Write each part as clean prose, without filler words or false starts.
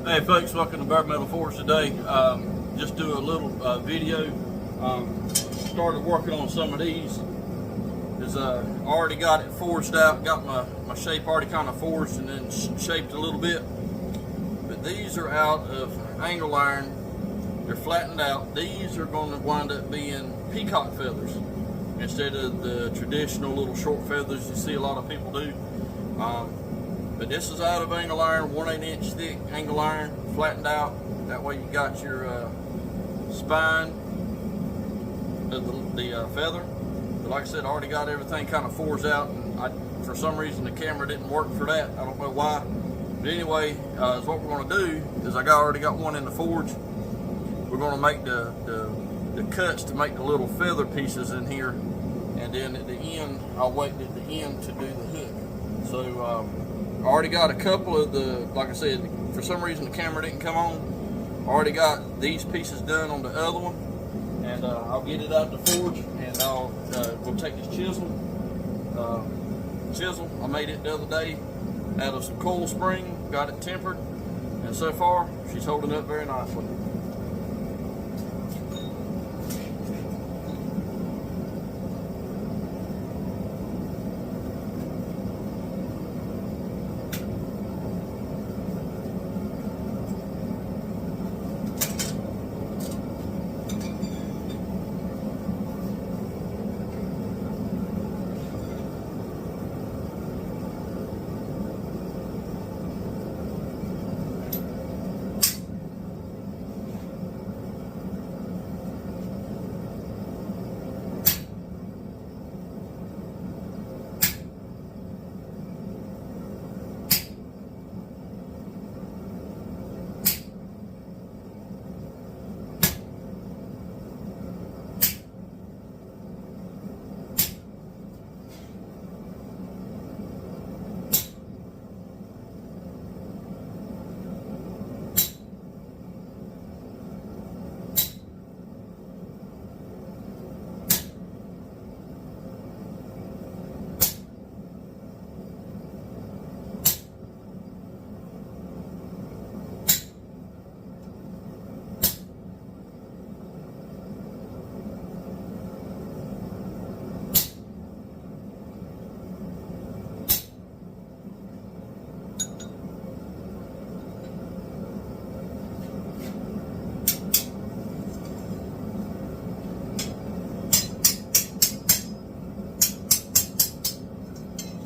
Hey folks, welcome to Bare Metal Forge today. Just do a little video. Started working on some of these. Already got it forged out, got my shape already kind of forged and then shaped a little bit. But these are out of angle iron. They're flattened out. These are going to wind up being peacock feathers instead of the traditional little short feathers you see a lot of people do. But this is out of angle iron, 1/8 inch thick angle iron, flattened out. That way you got your spine of the feather. But like I said, I already got everything kind of forged out. And for some reason the camera didn't work for that. I don't know why. But anyway, is what we're going to do is already got one in the forge. We're going to make the cuts to make the little feather pieces in here. And then at the end, I'll wait at the end to do the hook. So I already got a couple of like I said, for some reason the camera didn't come on. I already got these pieces done on the other one, and I'll get it out the forge, and we'll take this chisel. I made it the other day out of some coil spring, got it tempered, and so far she's holding up very nicely.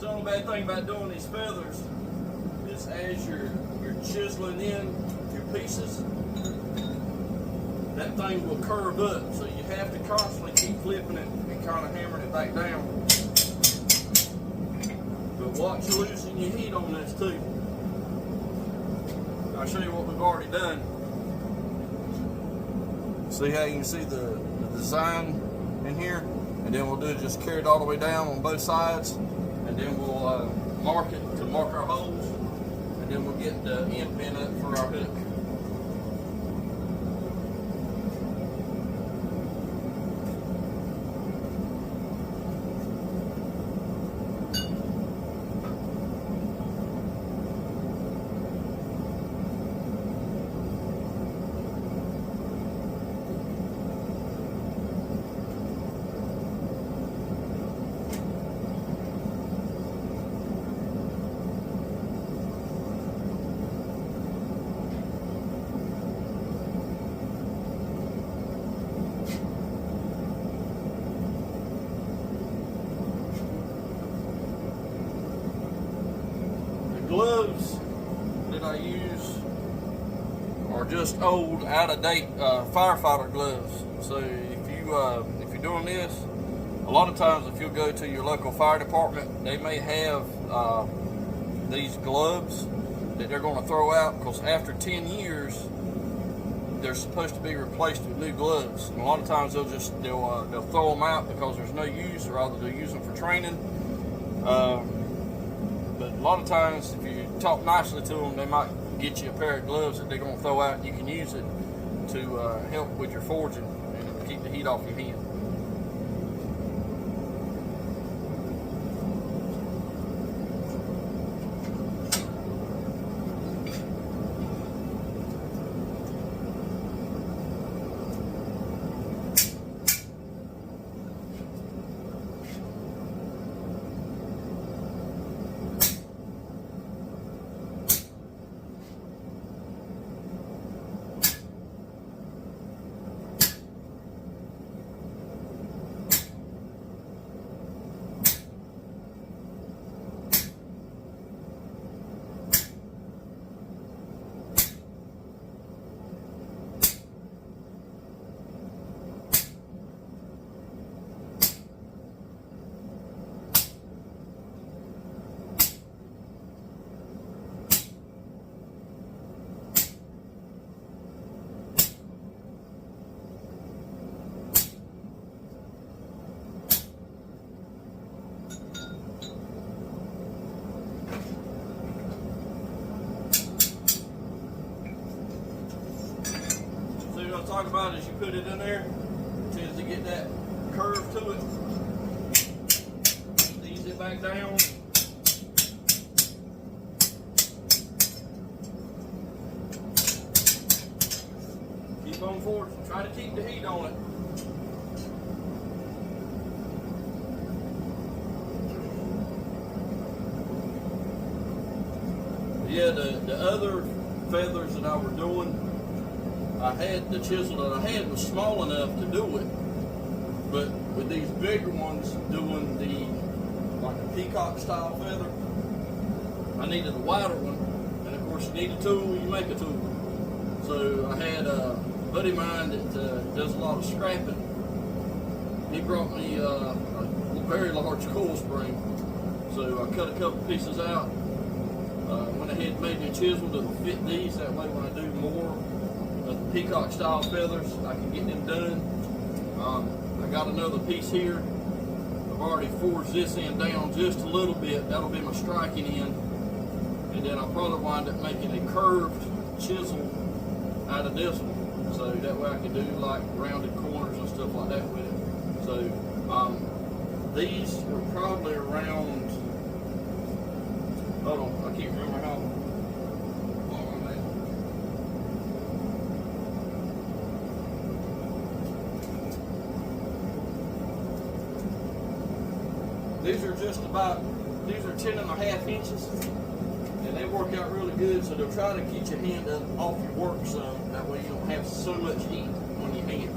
The only bad thing about doing these feathers is as you're chiseling in your pieces, that thing will curve up, so you have to constantly keep flipping it and kind of hammering it back down. But watch you losing your heat on this too. I'll show you what we've already done. See how you can see the design in here, and then we'll do just carry it all the way down on both sides, and then we'll mark it to mark our holes, and then we'll get the end pin up for our hook. Gloves that I use are just old, out-of-date firefighter gloves. So if you're doing this, a lot of times if you'll go to your local fire department, they may have these gloves that they're going to throw out, because after 10 years they're supposed to be replaced with new gloves. And a lot of times they'll throw them out because there's no use, or either they'll use them for training. But a lot of times, if you talk nicely to them, they might get you a pair of gloves that they're going to throw out, and you can use it to help with your forging and keep the heat off your hand. I talk about is you put it in there, it tends to get that curve to it. Ease it back down. Keep on forward. Try to keep the heat on it. Yeah, the other feathers that I were doing, I had the chisel that I had was small enough to do it, but with these bigger ones doing like a peacock style feather, I needed a wider one, and of course you need a tool, you make a tool. So I had a buddy of mine that does a lot of scrapping. He brought me a very large coil spring, so I cut a couple pieces out. Went ahead and made me a chisel that'll fit these, that way when I do more of the peacock style feathers, I can get them done. I got another piece here. I've already forged this end down just a little bit. That'll be my striking end. And then I'll probably wind up making a curved chisel out of this one. So that way I can do like rounded corners and stuff like that with it. So these are probably around, hold on, I can't remember how long I'm at. These are just about, these are 10.5 inches, and they work out really good, so they'll try to get your hand up off your work some, that way you don't have so much heat on your hand.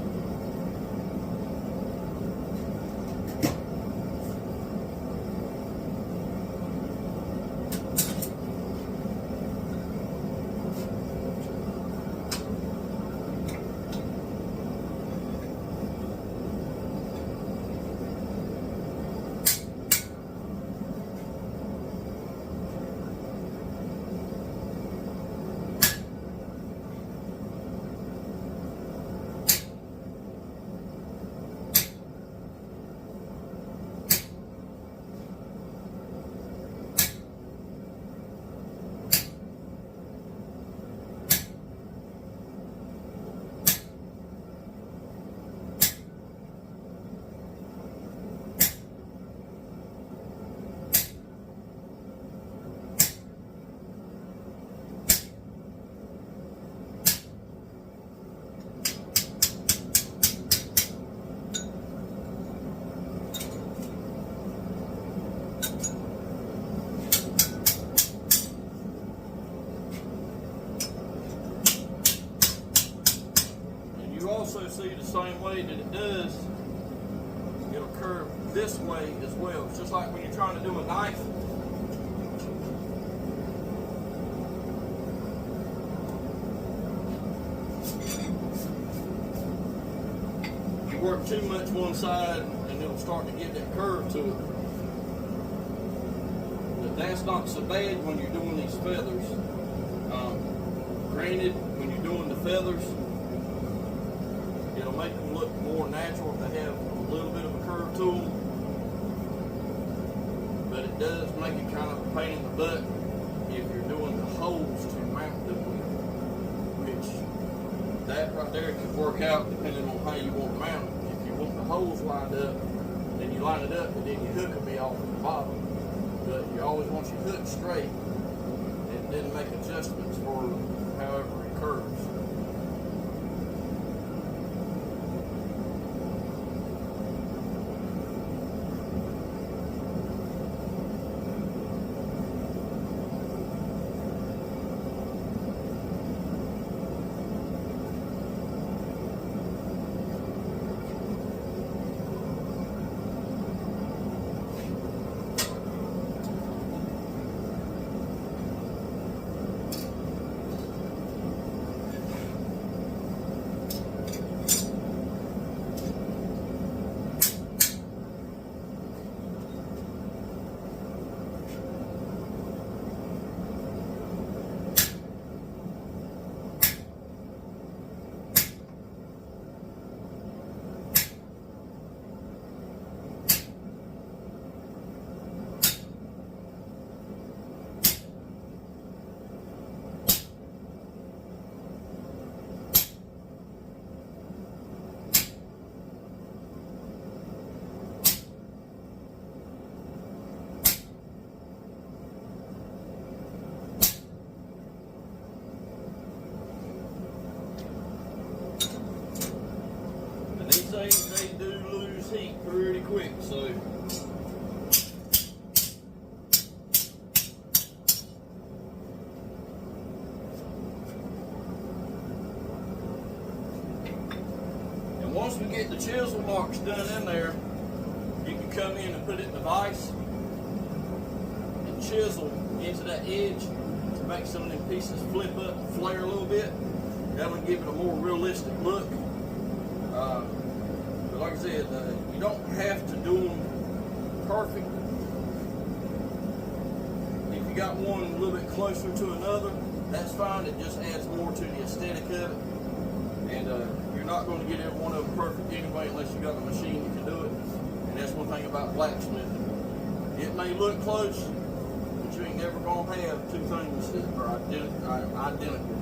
Also see the same way that it does, it'll curve this way as well. It's just like when you're trying to do a knife. You work too much one side and it'll start to get that curve to it. But that's not so bad when you're doing these feathers. Granted, when you're doing the feathers, it'll make them look more natural if they have a little bit of a curve to them. But it does make it kind of a pain in the butt if you're doing the holes to mount them with. Which, that right there could work out depending on how you want to mount it. If you want the holes lined up, then you line it up and then your hook will be off at the bottom. But you always want your hook straight and then make adjustments for however it curves. once we get the chisel marks done in there, you can come in and put it in the vise and chisel into that edge to make some of them pieces flip up, flare a little bit. That'll give it a more realistic look. But like I said, you don't have to do them perfect. If you got one a little bit closer to another, that's fine. It just adds more to the aesthetic of it. And you're not going to get every one of them perfect anyway unless you got a machine that can do it. And that's one thing about blacksmithing. It may look close, but you ain't never going to have two things that are identical.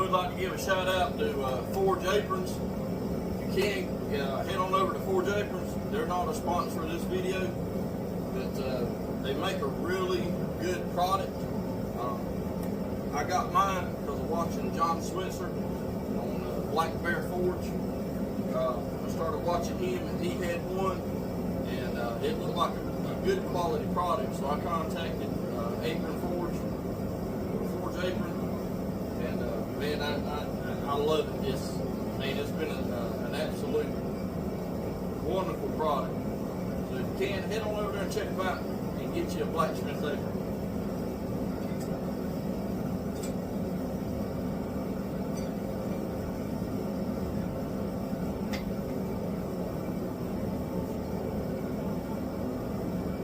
I'd like to give a shout out to Forge Aprons. If you can, head on over to Forge Aprons. They're not a sponsor of this video, but they make a really good product. I got mine because of watching John Switzer on Black Bear Forge. I started watching him and he had one, and it looked like a good quality product, so I contacted Apron Forge Apron. Man, I love it. It's been an absolute wonderful product. So if you can, head on over there and check them out and get you a blacksmith apron.